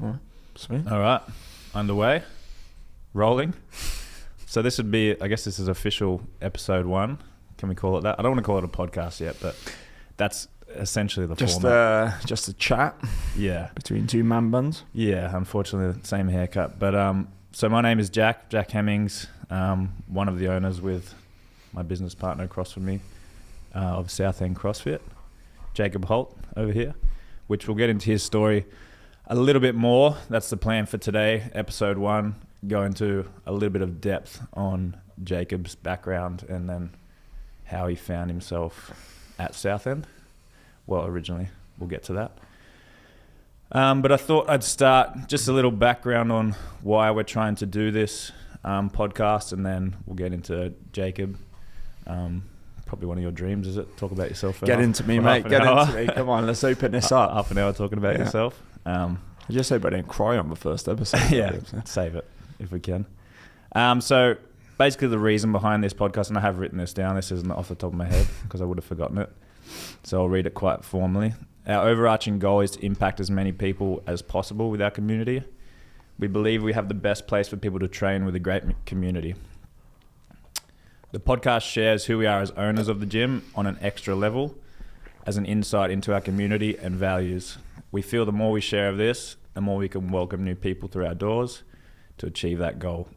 All right. Sweet. All right, underway, rolling. So this would be, I guess this is official episode 1. Can we call it that? I don't want to call it a podcast yet, but that's essentially the format. Just a chat. Yeah. Between two man buns. Yeah, unfortunately, the same haircut. But so my name is Jack Hemmings, one of the owners with my business partner across from me of Southend CrossFit, Jacob Holt over here, which we'll get into his story a little bit more. That's the plan for today, episode 1, go into a little bit of depth on Jacob's background and then how he found himself at Southend. Well, originally, we'll get to that. But I thought I'd start just a little background on why we're trying to do this podcast, and then we'll get into Jacob. Probably one of your dreams, is it? Talk about yourself. Get into me, mate. Get into me. Come on, let's open this up. Half an hour talking about yourself. I just hope I didn't cry on the first episode. Yeah, save it if we can. So basically the reason behind this podcast, and I have written this down, this isn't off the top of my head because I would have forgotten it. So I'll read it quite formally. Our overarching goal is to impact as many people as possible with our community. We believe we have the best place for people to train with a great community. The podcast shares who we are as owners of the gym on an extra level, as an insight into our community and values. We feel the more we share of this, the more we can welcome new people through our doors to achieve that goal.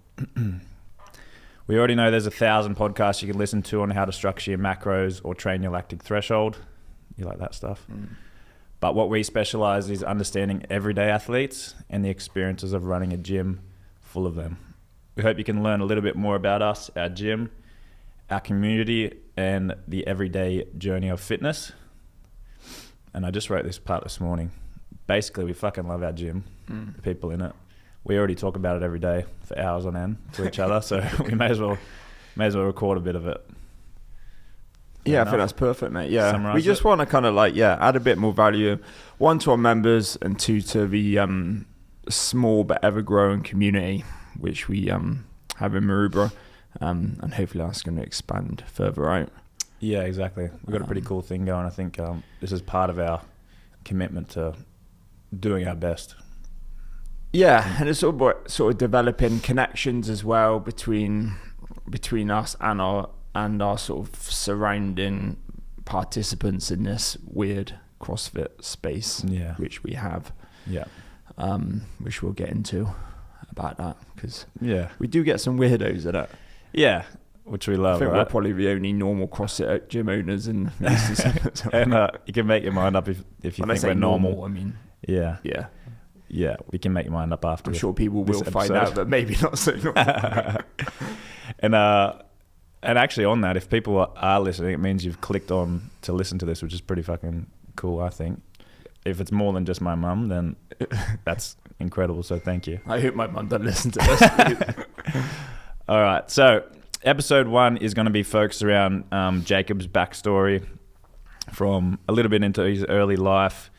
We already know there's 1,000 podcasts you can listen to on how to structure your macros or train your lactic threshold. You like that stuff? But what we specialize is understanding everyday athletes and the experiences of running a gym full of them. We hope you can learn a little bit more about us, our gym, our community, and the everyday journey of fitness. And I just wrote this part this morning. Basically, we fucking love our gym, the people in it. We already talk about it every day for hours on end to each other, so we may as well record a bit of it. Yeah, I think that's perfect, mate. Yeah, Summarize we just want to kind of add a bit more value, 1 to our members and 2 to the small but ever growing community which we have in Maroubra, and hopefully that's going to expand further out. Yeah, exactly. We've got a pretty cool thing going. I think this is part of our commitment to doing our best. Yeah, and it's sort of developing connections as well between us and our sort of surrounding participants in this weird CrossFit space, which we have. Yeah. Which we'll get into about that, because we do get some weirdos in it. Yeah, which we love. I think right? we're probably the only normal CrossFit gym owners in. And you can make your mind up if you think we're normal. I mean, yeah, we can make your mind up after. I'm sure people will find out that maybe not so normal. And actually on that, if people are listening, it means you've clicked on to listen to this, which is pretty fucking cool, I think. If it's more than just my mum, then that's incredible, so thank you. I hope my mum doesn't listen to this. All right, so episode 1 is going to be focused around Jacob's backstory, from a little bit into his early life,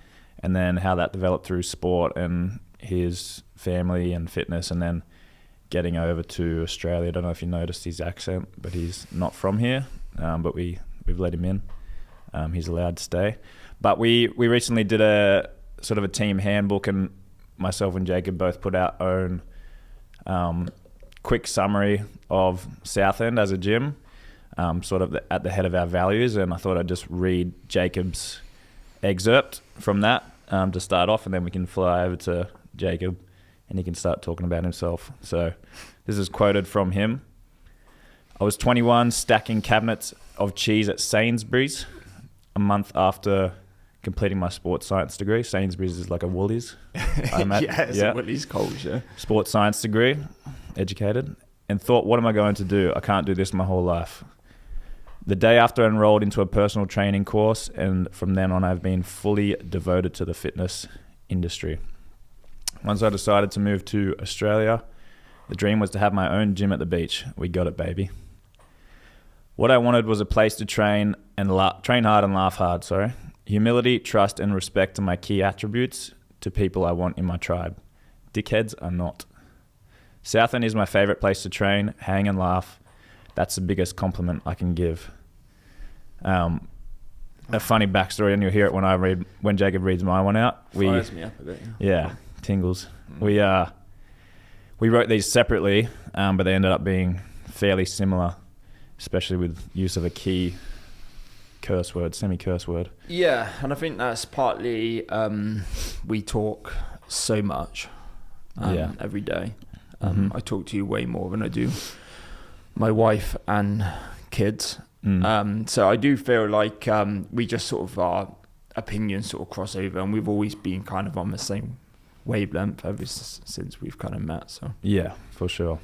and then how that developed through sport and his family and fitness, and then getting over to Australia. I don't know if you noticed his accent, but he's not from here, but we've let him in. He's allowed to stay. But we recently did a sort of a team handbook, and myself and Jacob both put our own quick summary of Southend as a gym, sort of at the head of our values. And I thought I'd just read Jacob's excerpt from that to start off, and then we can fly over to Jacob and he can start talking about himself. So this is quoted from him. I was 21, stacking cabinets of cheese at Sainsbury's a month after completing my sports science degree. Sainsbury's is like a Woolies. A Woolies culture. Sports science degree, educated, and thought, what am I going to do? I can't do this my whole life. The day after I enrolled into a personal training course, and from then on I've been fully devoted to the fitness industry. Once I decided to move to Australia, the dream was to have my own gym at the beach. We got it, baby. What I wanted was a place to train hard and laugh hard, Humility, trust, and respect are my key attributes to people I want in my tribe. Dickheads are not. Southend is my favorite place to train, hang and laugh. That's the biggest compliment I can give. A funny backstory, and you'll hear it when Jacob reads my one out. Fires me up a bit. Yeah, tingles. We wrote these separately, but they ended up being fairly similar, especially with use of a key curse word, semi-curse word. Yeah, and I think that's partly we talk so much every day. I talk to you way more than I do my wife and kids. So I do feel like we just sort of, our opinions sort of cross over, and we've always been kind of on the same wavelength ever since we've kind of met. So yeah, for sure.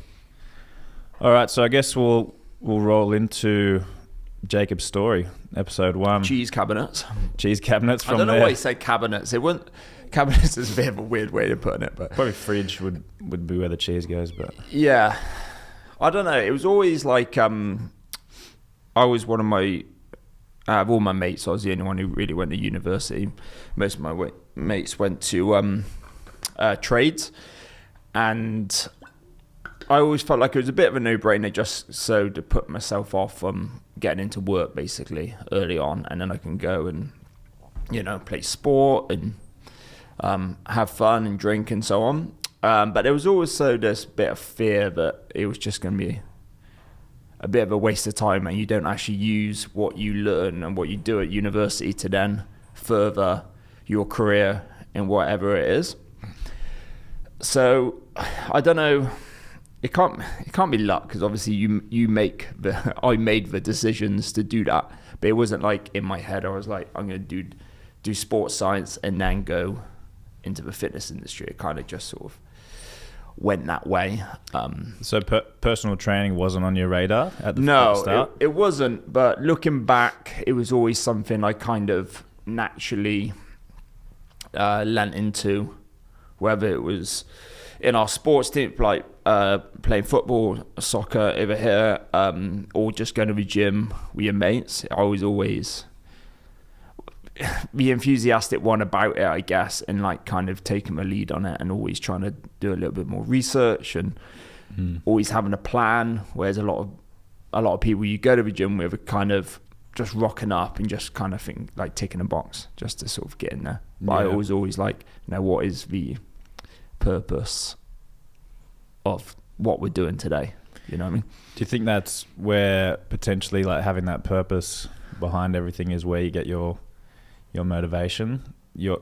All right, so I guess we'll roll into Jacob's story, episode 1. Cheese cabinets. Cheese cabinets from I don't know there. why you say cabinets. It wouldn't. Cabinets is a bit of a weird way of putting it, but Probably fridge would be where the cheese goes, but yeah, I don't know. It was always like I was one of my out of all my mates, I was the only one who really went to university. Most of my mates went to trades, and I always felt like it was a bit of a no-brainer just so to put myself off from getting into work basically early on, and then I can go and, you know, play sport and have fun and drink and so on. But there was also this bit of fear that it was just going to be a bit of a waste of time, and you don't actually use what you learn and what you do at university to then further your career in whatever it is. So I don't know. It can't be luck, because obviously I made the decisions to do that, but it wasn't like in my head I was like, I'm going to do sports science and then go into the fitness industry. It kind of just sort of went that way. So personal training wasn't on your radar at the start? No, it wasn't. But looking back, it was always something I kind of naturally lent into, whether it was in our sports team, like playing football, soccer over here, or just going to the gym with your mates. I was always the enthusiastic one about it, I guess, and like kind of taking the lead on it, and always trying to do a little bit more research and always having a plan. Whereas a lot of people you go to the gym with are kind of just rocking up and just kind of think like ticking a box just to sort of get in there. But I was always like, you know, what is the purpose of what we're doing today? You know what I mean? Do you think that's where potentially like having that purpose behind everything is where you get your motivation? You're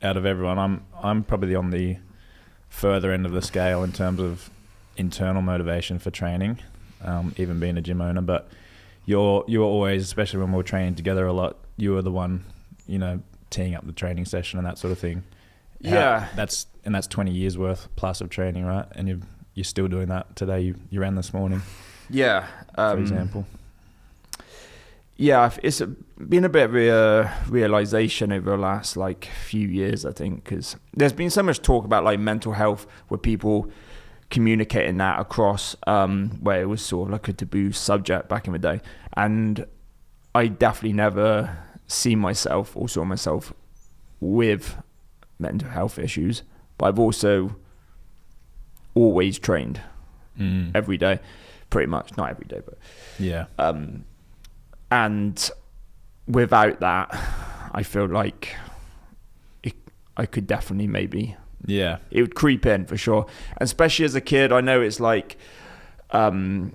out of everyone, I'm probably on the further end of the scale in terms of internal motivation for training, even being a gym owner. But you were always, especially when we were training together a lot, you were the one, you know, teeing up the training session and that sort of thing. That's 20 years worth plus of training, right? And you're still doing that today. You ran this morning. Yeah. For example. Yeah, it's been a bit of a realization over the last like few years, I think, because there's been so much talk about like mental health with people communicating that across, where it was sort of like a taboo subject back in the day. And I definitely never saw myself with mental health issues, but I've also always trained every day, pretty much. Not every day, but yeah. And without that, I feel like I could definitely maybe... Yeah. It would creep in for sure. And especially as a kid, I know it's like that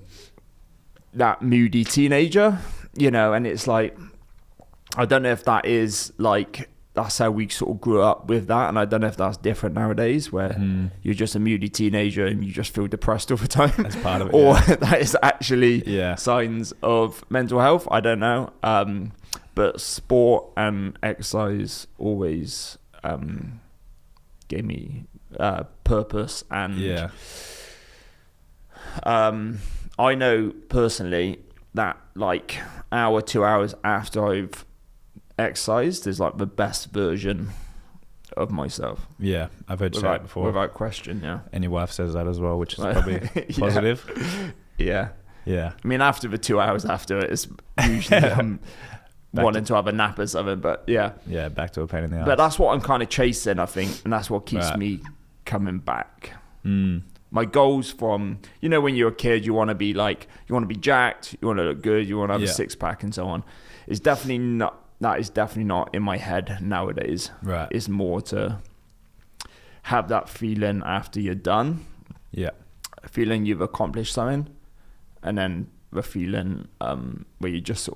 moody teenager, you know, and it's like, I don't know if that is like, that's how we sort of grew up with that. And I don't know if that's different nowadays, where you're just a moody teenager and you just feel depressed all the time. That's part of it. Or that is actually signs of mental health. I don't know. But sport and exercise always gave me purpose. And I know personally that like 2 hours after I've exercised is like the best version of myself. Yeah, I've heard you say it before. Without question, yeah. And your wife says that as well, which is probably positive. Yeah. I mean, after the 2 hours after it, it's usually wanting to have a nap or something, but yeah, back to a pain in the ass. But that's what I'm kind of chasing, I think, and that's what keeps me coming back. My goals from, you know, when you're a kid, you want to be jacked, you want to look good, you want to have a six pack and so on. That is definitely not in my head nowadays. Right. It's more to have that feeling after you're done. Yeah. A feeling you've accomplished something, and then the feeling where you just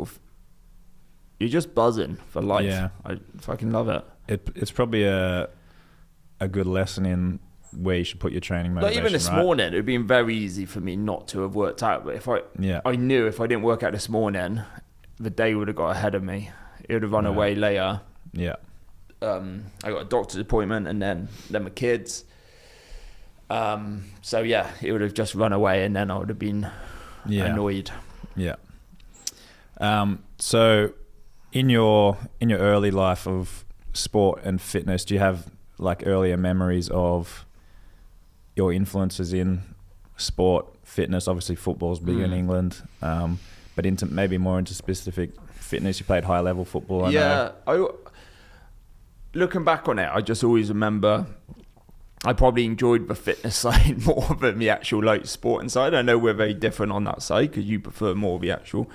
you're just buzzing for life. Yeah. I fucking love it. It's probably a good lesson in where you should put your training motivation. Like even this morning, it would have been very easy for me not to have worked out. But if I knew if I didn't work out this morning, the day would have got ahead of me. It would have run away later. Yeah. I got a doctor's appointment, and then my kids. So yeah, it would have just run away, and then I would have been annoyed. Yeah. So in your early life of sport and fitness, do you have like earlier memories of your influences in sport, fitness? Obviously football's big in England, but maybe more into specific fitness. You played high level football. I know. Looking back on it, I just always remember I probably enjoyed the fitness side more than the actual like sporting side. I know we're very different on that side because you prefer more of the actual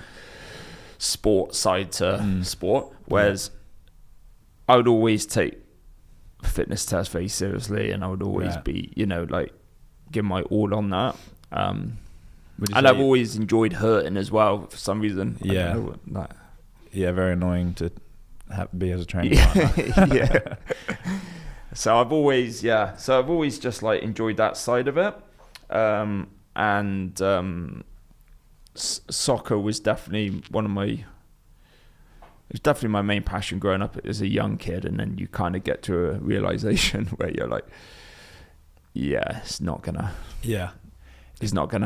sport side to sport, whereas I would always take fitness test very seriously, and I would always be, like give my all on that. And I've always enjoyed hurting as well for some reason. Yeah. Very annoying to be as a training partner. Yeah. So I've always just like enjoyed that side of it. Soccer was definitely my main passion growing up as a young kid, and then you kind of get to a realization where you're like, it's not gonna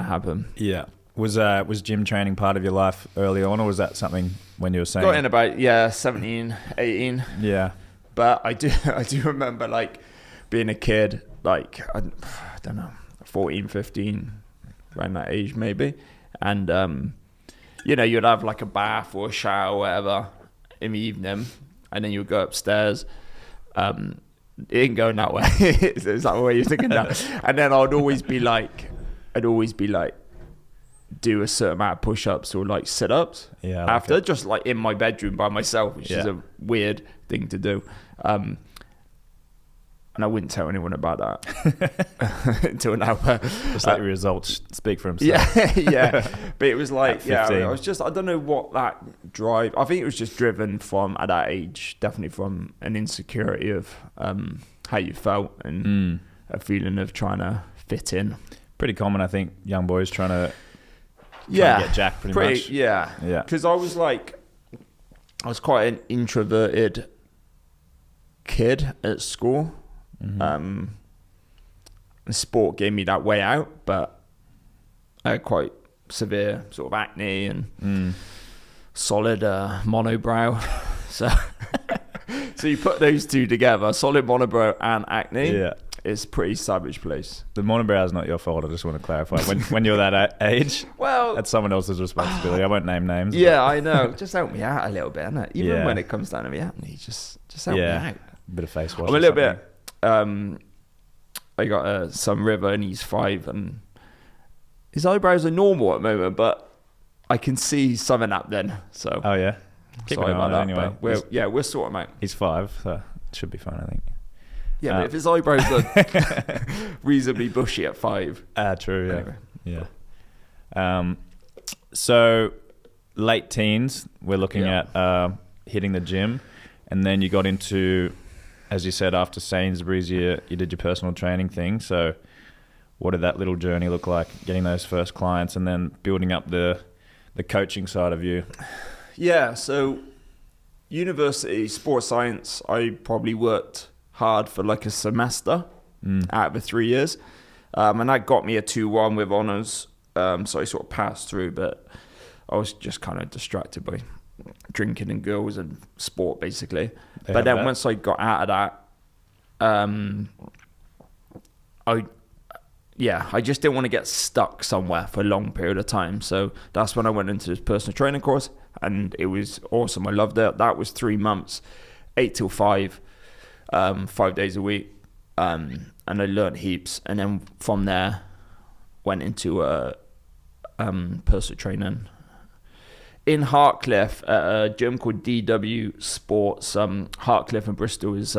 happen. Yeah. Was gym training part of your life early on, or was that something when you were saying? Got in about 17, 18. Yeah. But I do remember like being a kid, like I don't know, 14, 15, around that age maybe, and you'd have like a bath or a shower or whatever in the evening, and then you would go upstairs. It ain't going that way. Is that the way you're thinking now? And then I'd always be like do a certain amount of push-ups or like sit-ups after, just like in my bedroom by myself, which is a weird thing to do. And I wouldn't tell anyone about that until now. Just let the results speak for himself. Yeah. But it was like, I was just, I don't know what that drive, I think it was just driven from, at that age, definitely from an insecurity of how you felt and a feeling of trying to fit in. Pretty common, I think, young boys trying to get jacked pretty much. Yeah. Because I was quite an introverted kid at school. Sport gave me that way out, but I had quite severe sort of acne and solid monobrow. So you put those two together, solid monobrow and acne. Yeah. It's a pretty savage place. The monobrow is not your fault. I just want to clarify. When you're that age, well, that's someone else's responsibility. I won't name names. Yeah, I know. Just help me out a little bit, innit? Even when it comes down to the acne, just help me out. A bit of face wash. I'm a little bit. I got a son River, and he's 5, and his eyebrows are normal at the moment, but I can see something up then. So. Oh yeah. Keep sorry about that. Anyway, we're sorting him out. He's 5, so it should be fine, I think. Yeah, but if his eyebrows are reasonably bushy at 5. True, yeah. Yeah. So, late teens, we're looking at hitting the gym. And then you got into, as you said, after Sainsbury's, you did your personal training thing. So, what did that little journey look like, getting those first clients and then building up the coaching side of you? Yeah, so university, sports science, I probably worked hard for like a semester out of the 3 years, and that got me a 2-1 with honours, so I sort of passed through, but I was just kind of distracted by drinking and girls and sport basically. But then once I got out of that, I just didn't want to get stuck somewhere for a long period of time, so that's when I went into this personal training course, and it was awesome. I loved it. That was 3 months, 8 till 5, 5 days a week, and I learned heaps. And then from there, went into personal training in Hartcliffe at a gym called DW Sports. Hartcliffe in Bristol is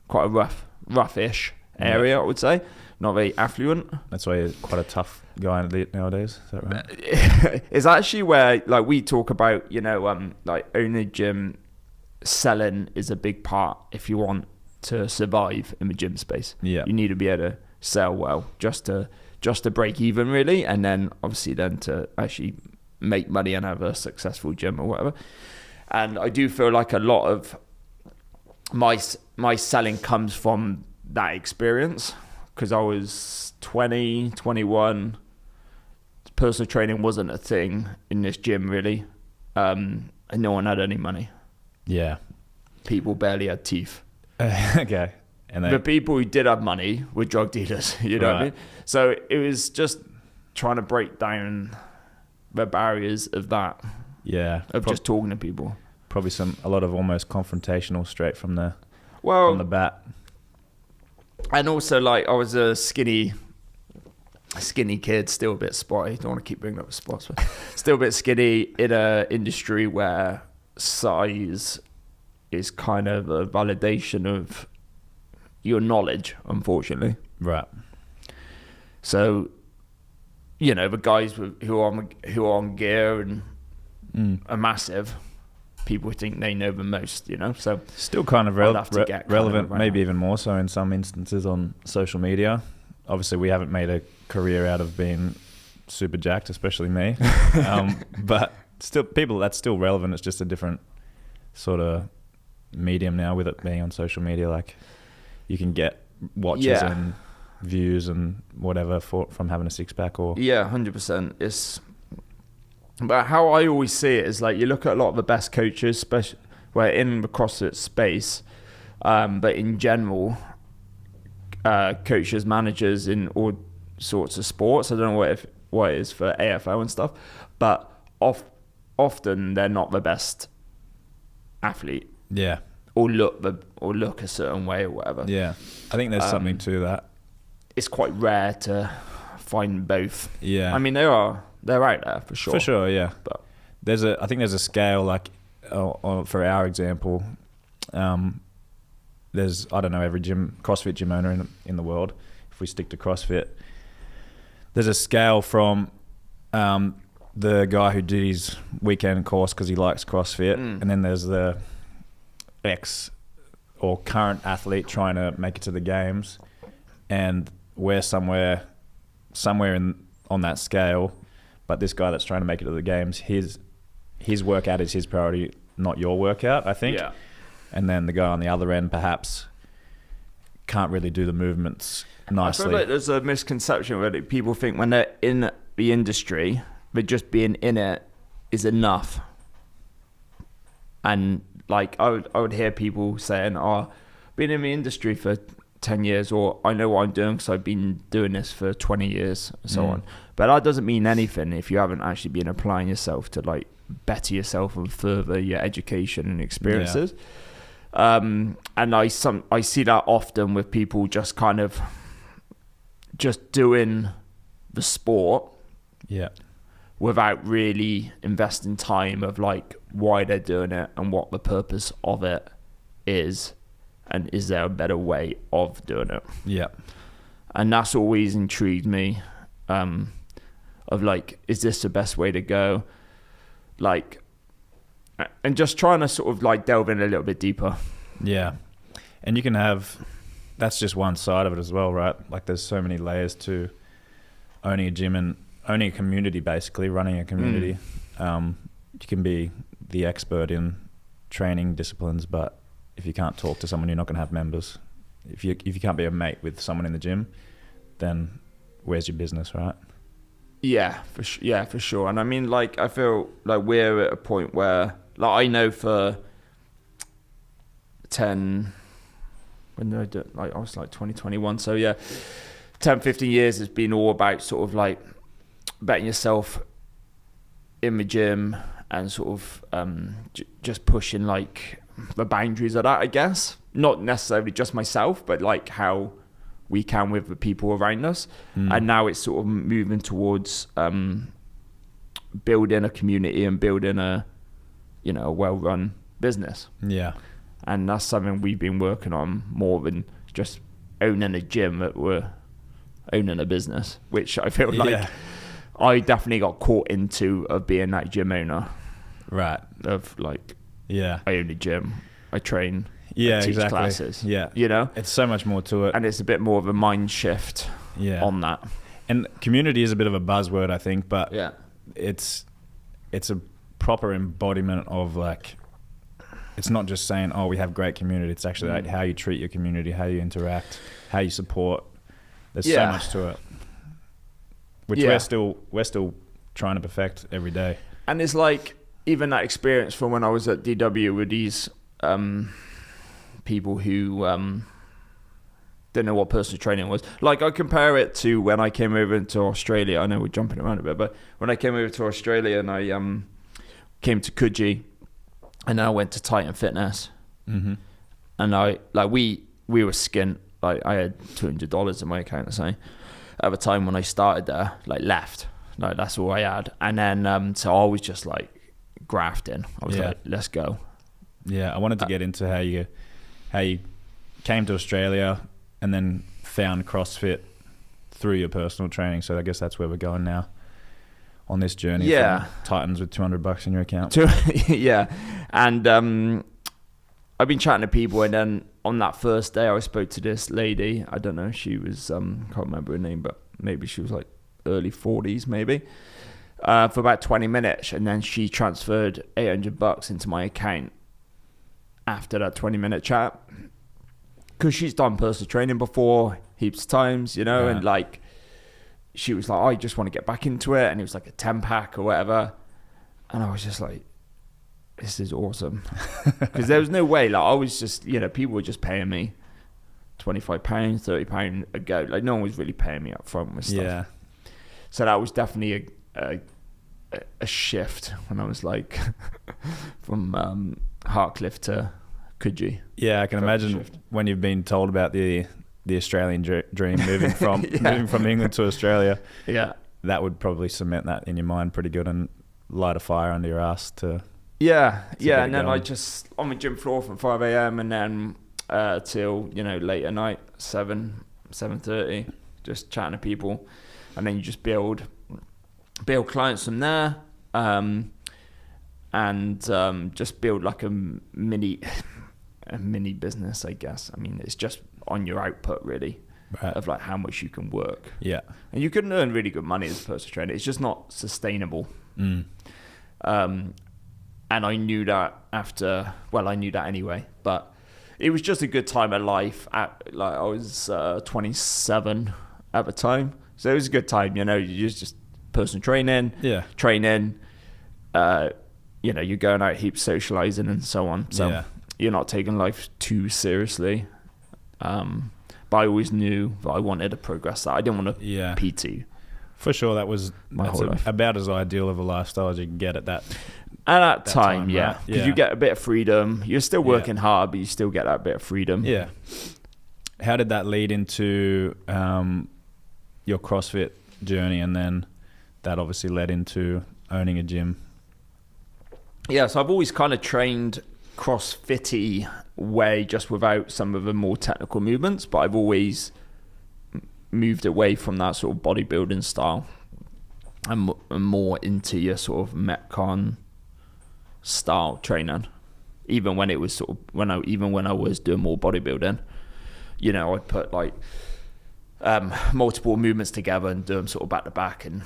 quite a roughish area, I would say. Not very affluent. That's why you're quite a tough guy nowadays. Is that right? It's actually where, like, we talk about, like, owning a gym, selling is a big part if you want to survive in the gym space. Yeah. You need to be able to sell well just to break even, really, and then obviously then to actually make money and have a successful gym or whatever. And I do feel like a lot of my selling comes from that experience, because I was 20, 21. Personal training wasn't a thing in this gym, really, and no one had any money. Yeah. People barely had teeth. Okay. And the people who did have money were drug dealers, you know what I mean? So it was just trying to break down the barriers of that. Yeah. Of just talking to people. Probably a lot of almost confrontational straight from the bat. And also, like, I was a skinny kid, still a bit spotty. Don't want to keep bringing up the spots, but still a bit skinny in a industry where size is kind of a validation of your knowledge, unfortunately. Right. So, the guys who are on gear and are massive, people think they know the most, So still kind of relevant, maybe even more so in some instances on social media. Obviously, we haven't made a career out of being super jacked, especially me. But still, that's still relevant. It's just a different sort of medium now with it being on social media. Like, you can get watches and views and whatever from having a six pack or 100%. But how I always see it is, like, you look at a lot of the best coaches, especially where in the CrossFit space, but in general, coaches, managers in all sorts of sports. I don't know what it is for AFL and stuff, but often they're not the best athlete. Yeah. Or look a certain way or whatever. Yeah. I think there's something to that. It's quite rare to find both. Yeah. I mean, they're out there for sure. For sure, yeah. But I think there's a scale, like, for our example, there's, I don't know, every CrossFit gym owner in the world, if we stick to CrossFit, there's a scale from the guy who did his weekend course because he likes CrossFit, and then there's the ex or current athlete trying to make it to the games, and we're somewhere on that scale. But this guy that's trying to make it to the games, his workout is his priority, not your workout, I think. Yeah. And then the guy on the other end perhaps can't really do the movements nicely. I feel like there's a misconception where people think when they're in the industry, that just being in it is enough. And, like, I would hear people saying, been in the industry for 10 years, or I know what I'm doing because I've been doing this for 20 years and so on. But that doesn't mean anything if you haven't actually been applying yourself to, like, better yourself and further your education and experiences. And I see that often with people just kind of just doing the sport without really investing time of, like, why they're doing it and what the purpose of it is, and is there a better way of doing it. And that's always intrigued me, of, like, is this the best way to go, like, and just trying to sort of, like, delve in a little bit deeper. And you can that's just one side of it as well, right? Like, there's so many layers to owning a gym and owning a community, basically running a community. You can be the expert in training disciplines, but if you can't talk to someone, you're not going to have members. If you can't be a mate with someone in the gym, then where's your business, right? For sure. And I mean, like, I feel like we're at a point where, like, I know for 10, when did I do it? Like, I was like 2021. So 10, 15 years has been all about sort of, like, betting yourself in the gym and sort of just pushing, like, the boundaries of that, I guess. Not necessarily just myself, but, like, how we can with the people around us. And now it's sort of moving towards building a community and building a well-run business. Yeah. And that's something we've been working on more than just owning a gym that were owning a business, which I feel like I definitely got caught into of being that gym owner. Right. Of like, I own a gym, I train, I teach exactly. classes. Yeah. You know? It's so much more to it. And it's a bit more of a mind shift on that. And community is a bit of a buzzword, I think, but it's a proper embodiment of like, it's not just saying, oh, we have great community. It's actually like how you treat your community, how you interact, how you support. There's so much to it, which we're still trying to perfect every day. And it's like, even that experience from when I was at DW with these people who didn't know what personal training was. Like, I compare it to when I came over to Australia. I know we're jumping around a bit, but when I came over to Australia and I came to Coogee, and then I went to Titan Fitness, and we were skint. Like, I had $200 in my account or something at the time when I started there. Like, left, like that's all I had, and then so I was just like grafting. I was like, let's go. I wanted to get into how you came to Australia and then found CrossFit through your personal training. So I guess that's where we're going now on this journey. From Titans with $200 in your account. And I've been chatting to people, and then on that first day I spoke to this lady. I don't know, she was can't remember her name, but maybe she was like early 40s maybe, for about 20 minutes, and then she transferred $800 into my account after that 20-minute chat, because she's done personal training before heaps of times, you know, and like she was like, I just want to get back into it, and it was like a 10-pack or whatever, and I was just like, this is awesome. Because there was no way, like I was just, you know, people were just paying me £25, £30 a go, like no one was really paying me up front with stuff. So that was definitely a shift when I was like from Hartcliffe to Coogee. I can imagine when you've been told about the Australian dream, moving from England to Australia. That would probably cement that in your mind pretty good and light a fire under your ass to and then going. I just on the gym floor from 5 a.m. and then till, you know, late at night, 7:30, just chatting to people, and then you just build clients from there, and just build like a mini business, I guess. I mean, it's just on your output really, of like how much you can work. And you can earn really good money as a personal trainer. It's just not sustainable. And I knew that I knew that anyway, but it was just a good time of life. I was 27 at the time, so it was a good time. You know, you just personal training, training. You know, you're going out heaps, socializing and so on. So you're not taking life too seriously. But I always knew that I wanted to progress that. I didn't want to PT. For sure, that's whole life. About as ideal of a lifestyle as you can get at that. At that time, because you get a bit of freedom. You're still working hard, but you still get that bit of freedom. How did that lead into your CrossFit journey, and then that obviously led into owning a gym? So I've always kind of trained CrossFit-y way, just without some of the more technical movements, but I've always moved away from that sort of bodybuilding style and more into your sort of Metcon style training. Even when it was sort of when I was doing more bodybuilding, you know, I'd put like multiple movements together and do them sort of back to back and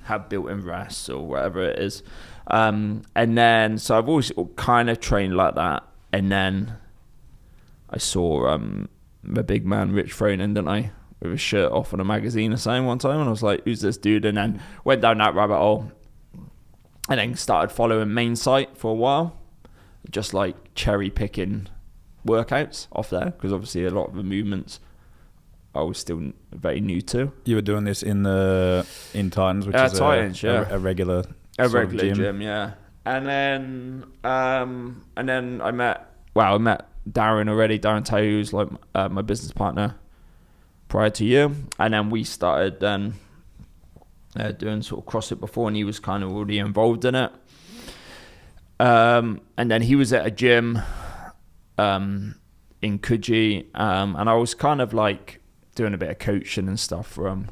have built-in rests or whatever it is. And then so I've always kind of trained like that. And then I saw the big man Rich Froning, didn't I, with his shirt off on a magazine or something one time, and I was like, who's this dude? And then went down that rabbit hole, and then started following Main Site for a while, just like cherry picking workouts off there, because obviously a lot of the movements I was still very new to. You were doing this in Titans, which is Titans, a regular gym, And then I met Darren already. Darren Taylor, who's like my business partner prior to you, and then we started then doing sort of CrossFit before, and he was kind of already involved in it. And then he was at a gym in Coogee, and I was kind of like doing a bit of coaching and stuff for them,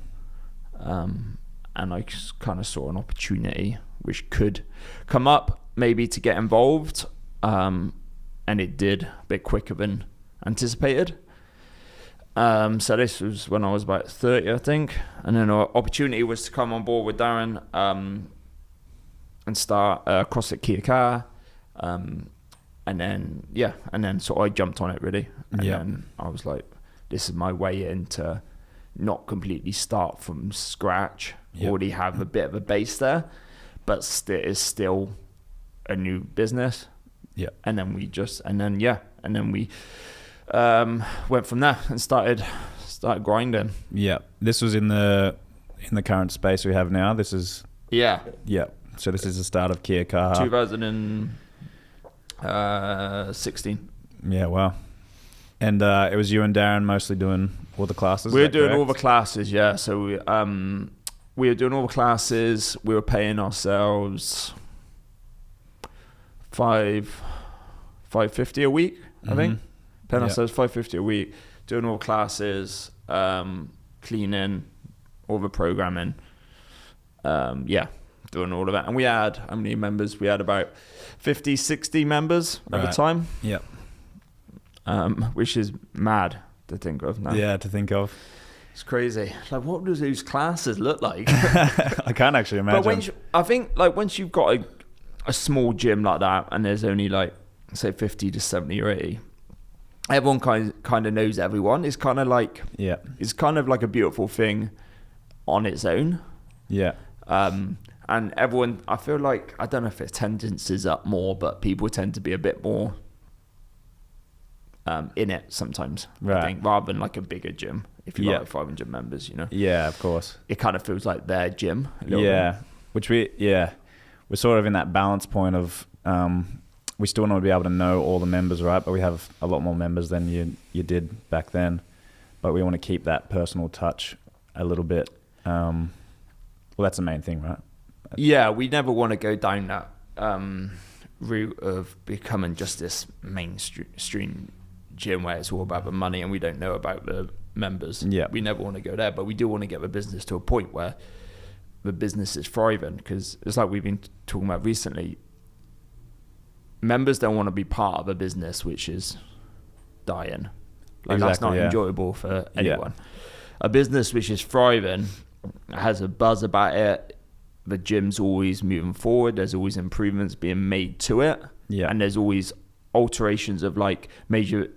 and I kind of saw an opportunity which could come up maybe to get involved, and it did a bit quicker than anticipated. So this was when I was about 30, I think, and then an opportunity was to come on board with Darren and start CrossFit Kia, and then so I jumped on it really, and then I was like, this is my way in to not completely start from scratch, already have a bit of a base there, but it's still a new business. And then we went from there and started grinding. This was in the current space we have now. This is so this is the start of Kia Kaha. 2016. Wow. And it was you and Darren mostly doing all the classes? We were doing all the classes, yeah. So we were doing all the classes. We were paying ourselves $550 a week, I think. Paying ourselves $550 a week, doing all the classes, cleaning, all the programming, doing all of that. And we had, how many members? We had about 50, 60 members at the time. Which is mad to think of now. Yeah, to think of. It's crazy. Like, what does those classes look like? I can't actually imagine. But I think, like, once you've got a small gym like that, and there's only like, say, 50 to 70 or 80, everyone kind of knows everyone. It's kind of like it's kind of like a beautiful thing on its own. And everyone, I feel like, I don't know if attendance is up more, but people tend to be a bit more in it sometimes, I think, rather than like a bigger gym. If you've got like 500 members, you know. Yeah, of course. It kind of feels like their gym a little bit. Which we're sort of in that balance point of we still want to be able to know all the members, right? But we have a lot more members than you did back then. But we want to keep that personal touch a little bit. Well, that's the main thing, right? Yeah, we never want to go down that route of becoming just this mainstream gym where it's all about the money and we don't know about the members. We never want to go there, but we do want to get the business to a point where the business is thriving, because it's like we've been talking about recently. Members don't want to be part of a business which is dying. That's not enjoyable for anyone. A business which is thriving has a buzz about it. The gym's always moving forward. There's always improvements being made to it. And there's always alterations of like major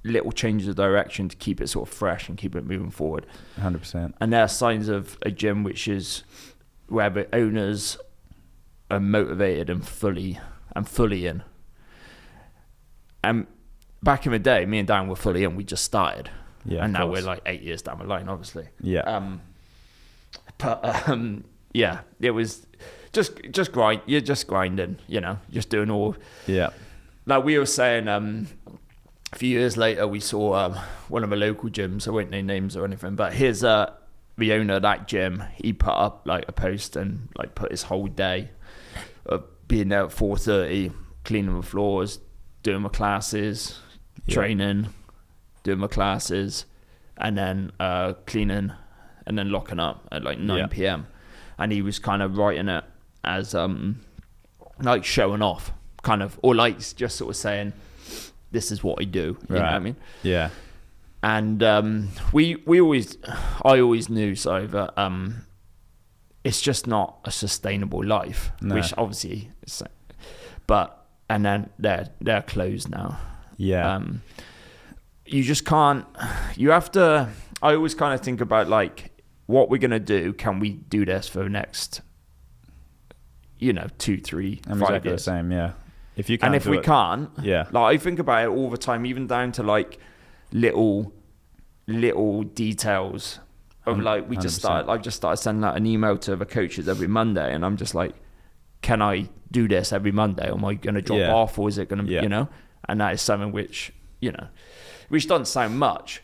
little changes of direction to keep it sort of fresh and keep it moving forward. 100%. And there are signs of a gym which is where the owners are motivated and fully in. And back in the day, me and Dan were fully in. We just started. And now we're like 8 years down the line, obviously. It was just grind. You're just grinding, you know, just doing all. Like we were saying, a few years later, we saw one of the local gyms. I won't name names or anything, but here's the owner of that gym. He put up like a post and like put his whole day of being there at 4:30, cleaning the floors, doing my classes, training, doing my classes, and then cleaning, and then locking up at like 9 p.m. And he was kind of writing it as like showing off, kind of, or like just sort of saying, this is what I do. You know what I mean? And I always knew that it's just not a sustainable life, which obviously, and then they're closed now. You just can't. You have to. I always kind of think about like, what we're gonna do. Can we do this for the next, 2, 3, 5 exactly years? The same, If you can, and if we can't, like I think about it all the time, even down to like little details of like we just started. I've just started sending out an email to the coaches every Monday, and I'm just like, can I do this every Monday? Or am I going to drop off, or is it going to, And that is something which which doesn't sound much,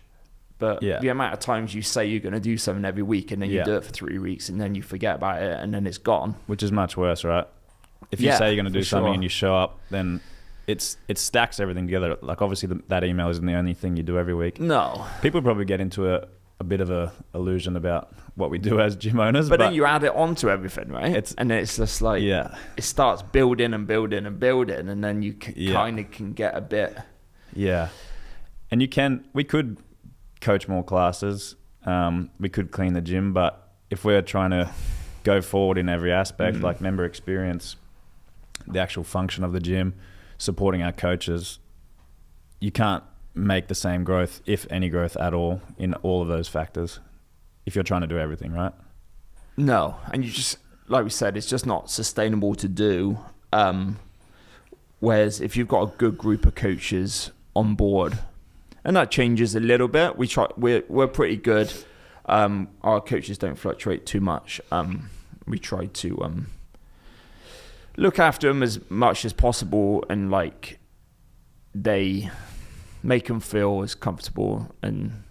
but the amount of times you say you're going to do something every week, and then you do it for 3 weeks, and then you forget about it, and then it's gone. Which is much worse, right? If you say you're going to do something and you show up, then it stacks everything together. Like obviously that email isn't the only thing you do every week. No. People probably get into a bit of a illusion about what we do as gym owners. But then you add it onto everything, right? And then it's just like, it starts building and building and building, and then you kind of can get a bit. Yeah. And we could coach more classes. We could clean the gym, but if we're trying to go forward in every aspect, like member experience, the actual function of the gym, supporting our coaches, you can't make the same growth, if any growth at all, in all of those factors if you're trying to do everything, right? No. And you just, like we said, it's just not sustainable to do. Whereas if you've got a good group of coaches on board, and that changes a little bit, we're pretty good. Our coaches don't fluctuate too much. We try to look after them as much as possible, and like they make them feel as comfortable, and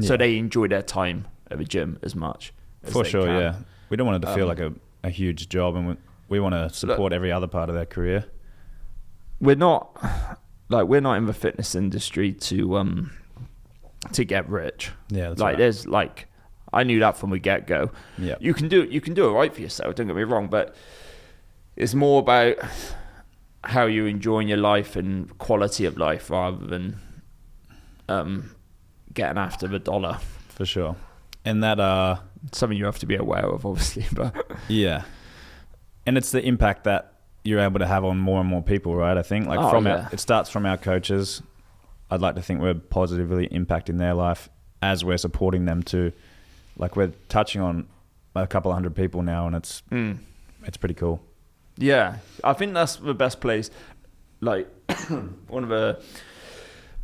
so they enjoy their time at the gym as much as for they sure can. Yeah, we don't want it to feel like a huge job, and we want to support every other part of their career. We're not in the fitness industry to get rich. Yeah, that's like right. There's like, I knew that from the get-go. Yeah, you can do it right for yourself, don't get me wrong, but it's more about how you're enjoying your life and quality of life rather than getting after the dollar. For sure. And that something you have to be aware of, obviously, but yeah. And it's the impact that you're able to have on more and more people, right? I think it starts from our coaches. I'd like to think we're positively impacting their life as we're supporting them too. Like we're touching on a couple of hundred people now, and it's pretty cool. Yeah, I think that's the best place. Like one of the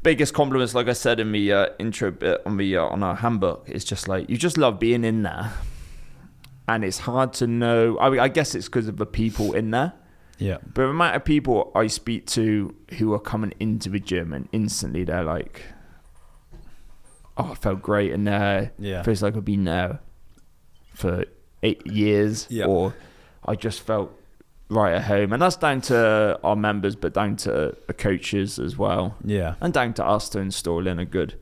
biggest compliments, like I said in the intro bit on our handbook, is just like, you just love being in there, and it's hard to know. I mean, I guess it's because of the people in there. Yeah. But the amount of people I speak to who are coming into the gym and instantly they're like, "Oh, I felt great in there. Yeah. Feels like I've been there for 8 years." Yeah. Or I just felt right at home. And that's down to our members, but down to the coaches as well. Yeah. And down to us to install in a good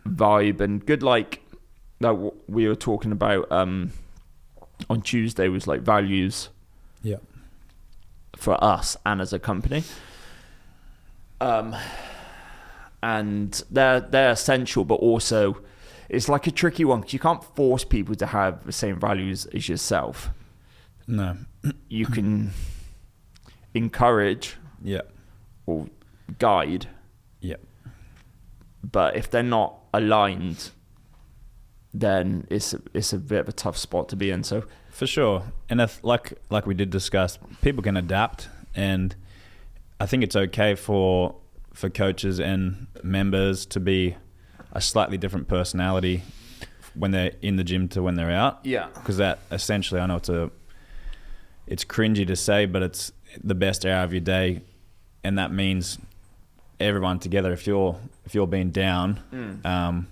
vibe and good, like we were talking about on Tuesday, was like values. Yeah. For us and as a company. And they're essential, but also it's like a tricky one because you can't force people to have the same values as yourself. No. You can encourage or guide. Yeah. But if they're not aligned, then it's a bit of a tough spot to be in. So for sure. And if, like we did discuss, people can adapt, and I think it's okay for coaches and members to be a slightly different personality when they're in the gym to when they're out. Yeah. Because that essentially, I know it's cringy to say, but it's the best hour of your day, and that means everyone together. If you're being down,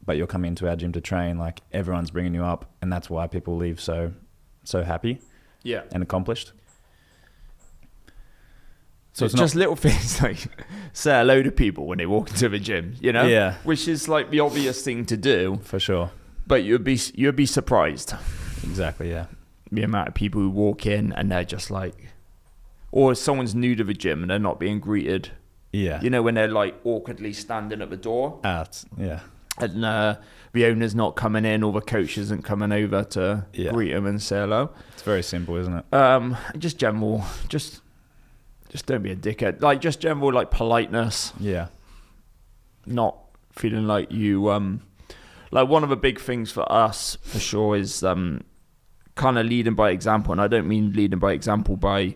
but you're coming into our gym to train, like everyone's bringing you up, and that's why people leave so happy, and accomplished. So it's just little things like say hello to people when they walk into the gym, you know? Yeah. Which is like the obvious thing to do. For sure. But you'd be surprised. Exactly, yeah. The amount of people who walk in and they're just like, or someone's new to the gym and they're not being greeted. Yeah. You know, when they're like awkwardly standing at the door. Yeah. And the owner's not coming in, or the coach isn't coming over to greet them and say hello. It's very simple, isn't it? Just general, just don't be a dickhead. Like just general like politeness. Yeah. Not feeling like you like one of the big things for us for sure is kind of leading by example. And I don't mean leading by example by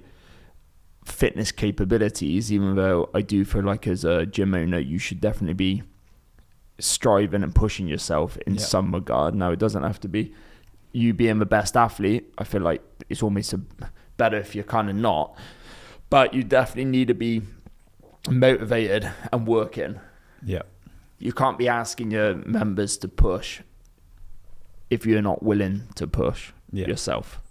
fitness capabilities, even though I do feel like as a gym owner you should definitely be striving and pushing yourself in some regard. Now it doesn't have to be you being the best athlete. I feel like it's almost better if you're kind of not, but you definitely need to be motivated and working. Yeah. You can't be asking your members to push if you're not willing to push yourself,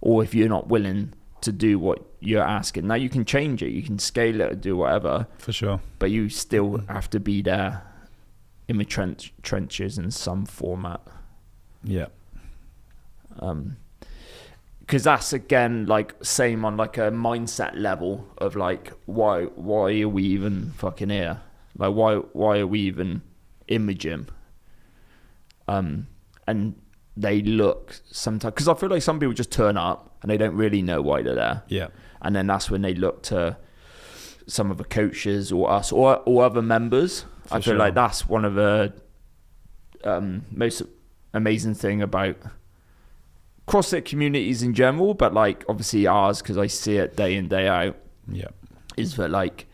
or if you're not willing to do what you're asking. Now you can change it, you can scale it or do whatever. For sure. But you still have to be there in the trenches in some format. Yeah. Because that's again like same on like a mindset level of like why are we even fucking here? Like why are we even in the gym? And they look sometimes, because I feel like some people just turn up and they don't really know why they're there. Yeah. And then that's when they look to some of the coaches or us or other members. I feel like that's one of the most amazing thing about CrossFit communities in general, but like obviously ours, because I see it day in, day out, is that like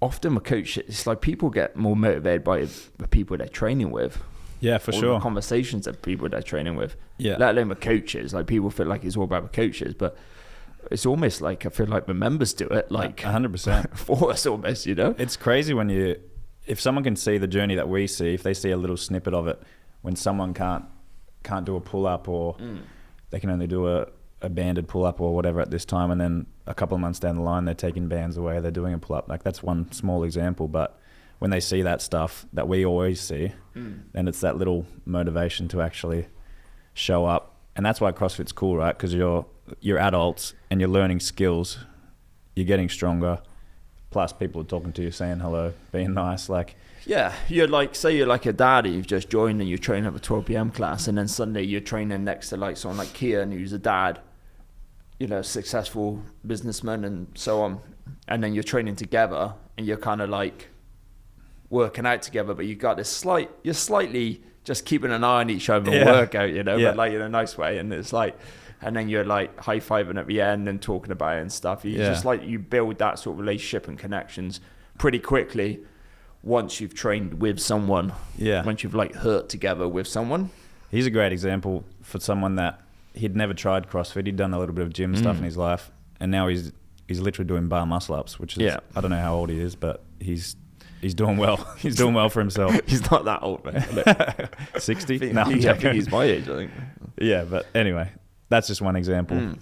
often a coach, it's like people get more motivated by the people they're training with. Yeah, for sure. The conversations of people they're training with. Yeah. Let alone the coaches. Like people feel like it's all about the coaches, but it's almost like I feel like the members do it like 100% for us almost, you know? It's crazy when if someone can see the journey that we see, if they see a little snippet of it, when someone can't do a pull-up or they can only do a banded pull-up or whatever at this time, and then a couple of months down the line they're taking bands away, they're doing a pull-up. Like that's one small example, but when they see that stuff that we always see, then it's that little motivation to actually show up. And that's why CrossFit's cool, right? Because you're adults and you're learning skills, you're getting stronger, plus people are talking to you, saying hello, being nice. Like, yeah, you're like, say you're like a dad, you've just joined and you're training at a 12 p.m. class, and then suddenly you're training next to like someone like Kian, who's a dad, you know, successful businessman and so on, and then you're training together and you're kind of like working out together, but you got this you're slightly just keeping an eye on each other and workout, you know, but like in a nice way, and it's like, and then you're like high-fiving at the end and talking about it and stuff. You just like, you build that sort of relationship and connections pretty quickly once you've trained with someone. Yeah. Once you've like hurt together with someone. He's a great example for someone that he'd never tried CrossFit. He'd done a little bit of gym stuff in his life, and now he's literally doing bar muscle ups, which is, I don't know how old he is, but he's doing well. He's doing well for himself. He's not that old, man. 60? No, I think he's my age, I think. Yeah, but anyway, that's just one example.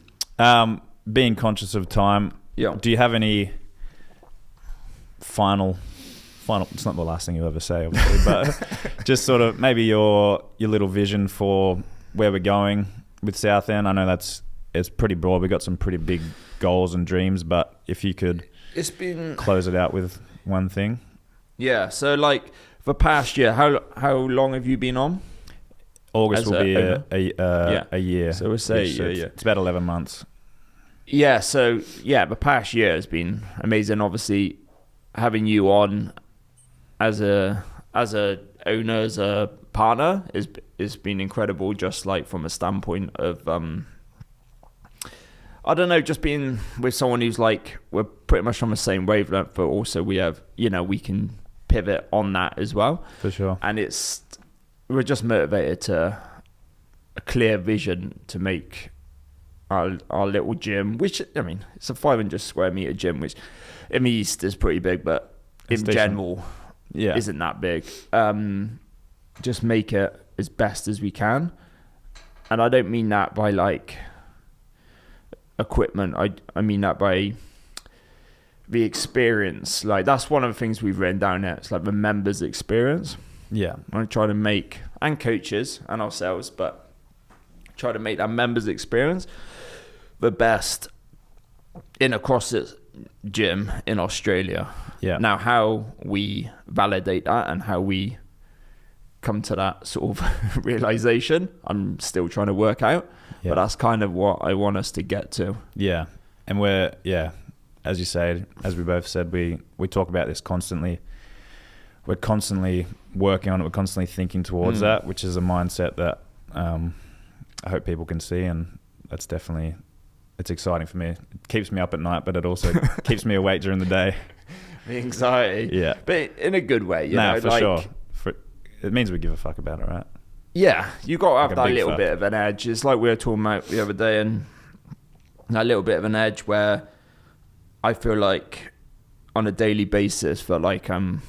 Being conscious of time, do you have any final, it's not the last thing you ever say, obviously, but just sort of maybe your little vision for where we're going with Southend? I know it's pretty broad. We've got some pretty big goals and dreams, but if you could close it out with one thing. Yeah, so like the past year, how long have you been on? August will be a year. So we'll say it's about 11 months. Yeah, so the past year has been amazing. Obviously, having you on as a owner, as a partner, is been incredible. Just like from a standpoint of I don't know, just being with someone who's like, we're pretty much on the same wavelength, but also we have, you know, we can pivot on that as well. For sure. And we're just motivated to a clear vision to make our little gym, which, I mean, it's a 500 square meter gym, which in the East is pretty big, but in general isn't that big. Just make it as best as we can. And I don't mean that by like equipment. I mean that by the experience. Like that's one of the things we've written down there. It's like the members' experience. Yeah. I try to make, and coaches and ourselves, but try to make that members' experience the best in a CrossFit gym in Australia. Yeah. Now, how we validate that and how we come to that sort of realization, I'm still trying to work out. Yeah. But that's kind of what I want us to get to. Yeah. And as you say, as we both said, we talk about this constantly. We're constantly working on it. We're constantly thinking towards that, which is a mindset that I hope people can see. And that's definitely, it's exciting for me. It keeps me up at night, but it also keeps me awake during the day. The anxiety. Yeah. But in a good way. You know, for like, sure. It means we give a fuck about it, right? Yeah. You got to have that little bit of an edge. It's like we were talking about the other day, and that little bit of an edge where I feel like on a daily basis, feel like I'm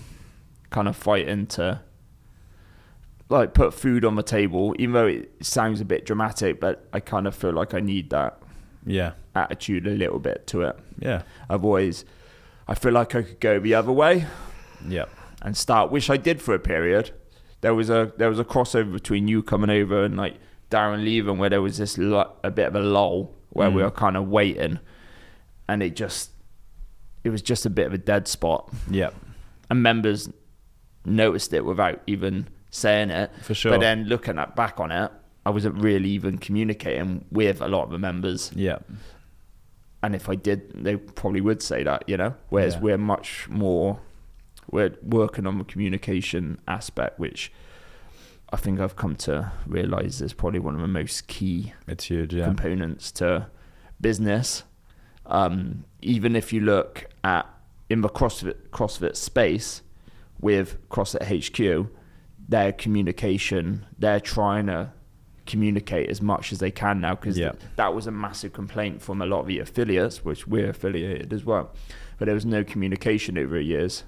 kind of fighting to like put food on the table, even though it sounds a bit dramatic, but I kind of feel like I need that attitude a little bit to it. Yeah. I feel like I could go the other way. Yeah. And start, which I did for a period. There was a crossover between you coming over and like Darren leaving, where there was this a bit of a lull where we were kind of waiting, and it was just a bit of a dead spot. Yeah. And members noticed it without even saying it. For sure. But then looking back on it, I wasn't really even communicating with a lot of the members. Yeah. And if I did, they probably would say that, you know. Whereas we're much more, we're working on the communication aspect, which I think I've come to realize is probably one of the most key components to business. Even if you look at in the CrossFit space with CrossFit HQ, their communication, they're trying to communicate as much as they can now, because that was a massive complaint from a lot of the affiliates, which we're affiliated as well. But there was no communication over the years,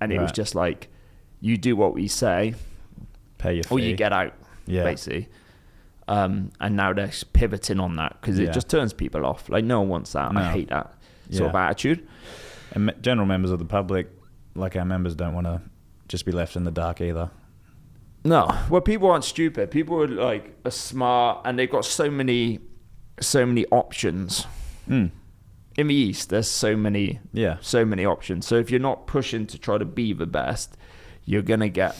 and it was just like, you do what we say, pay your fee, or you get out, basically. And now they're pivoting on that, because it just turns people off. Like, no one wants that. I hate that sort of attitude. And general members of the public, like our members, don't want to just be left in the dark either. No, well, people aren't stupid. People are smart, and they've got so many options. In the East, there's so many options. So if you're not pushing to try to be the best, you're gonna get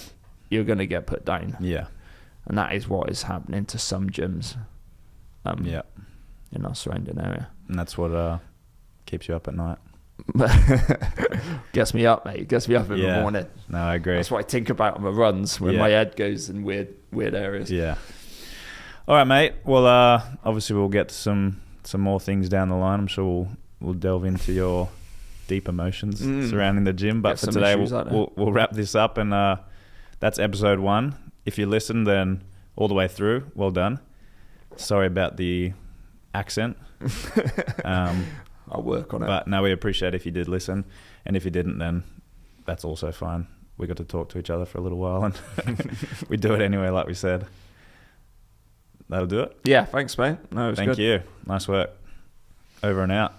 put down. Yeah, and that is what is happening to some gyms. In our surrounding area, and that's what keeps you up at night. Gets me up, mate. Gets me up in the morning. No, I agree. That's what I think about on the runs, when my head goes in weird areas. Yeah. All right, mate. Well, obviously we'll get some more things down the line. I'm sure we'll delve into your deep emotions surrounding the gym. But for today, we'll wrap this up, and that's episode 1. If you listened, then all the way through, well done. Sorry about the accent. I'll work on it. But no, we appreciate if you did listen, and if you didn't, then that's also fine. We got to talk to each other for a little while, and we do it anyway, like we said. That'll do it. Yeah, thanks, mate. No, it was good. Thank you. Nice work. Over and out.